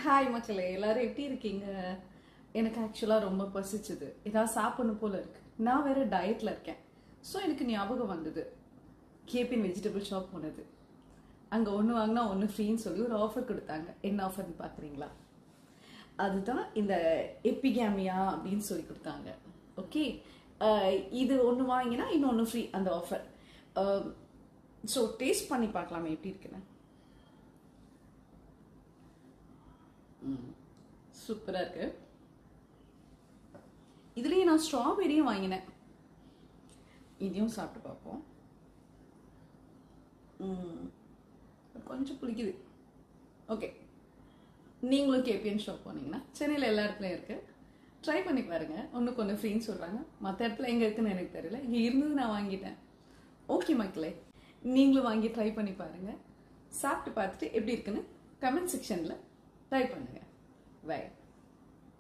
Hi மக்களே, எல்லாரும் எப்படி இருக்கீங்க? எனக்கு ஆக்சுவலாக ரொம்ப பசிச்சுது, ஏதாவது சாப்பிடணும் போல இருக்கு. நான் வேற டயட்ல இருக்கேன். ஸோ எனக்கு ஞாபகம் வந்தது, கேபின் வெஜிடபிள் ஷாப் போனது. அங்கே ஒன்று வாங்கினா ஒன்று ஃப்ரீன்னு சொல்லி ஒரு ஆஃபர் கொடுத்தாங்க. என்ன ஆஃபர்னு பார்க்குறீங்களா? அதுதான் இந்த எப்பிகேமியா அப்படின்னு சொல்லி கொடுத்தாங்க. ஓகே, இது ஒன்று வாங்கினா இன்னொன்று ஃப்ரீ, அந்த ஆஃபர். ஸோ டேஸ்ட் பண்ணி பார்க்கலாமே எப்படி இருக்குன்னு. சூப்பரா இருக்கு. இதுலயே நான் ஸ்ட்ராபெரியும் வாங்கினேன். இதையும் சாப்பிட்டு பார்ப்போம். கொஞ்சம் புளிக்குது. ஓகே, நீங்களும் கேபிஎன் ஷாப் போனீங்கன்னா சென்னையில் எல்லா இடத்துலையும் இருக்கு, ட்ரை பண்ணி பாருங்க. ஒன்றுக்கு ஒன்று ஃப்ரீன்னு சொல்றாங்க. மற்ற இடத்துல எங்க இருக்குன்னு எனக்கு தெரியல, இங்கே இருந்தது நான் வாங்கிட்டேன். ஓகே மக்களே, நீங்களும் வாங்கி ட்ரை பண்ணி பாருங்க. சாப்பிட்டு பார்த்துட்டு எப்படி இருக்குன்னு கமெண்ட் செக்ஷன்ல ட்ரை பண்ணுங்க. Bye.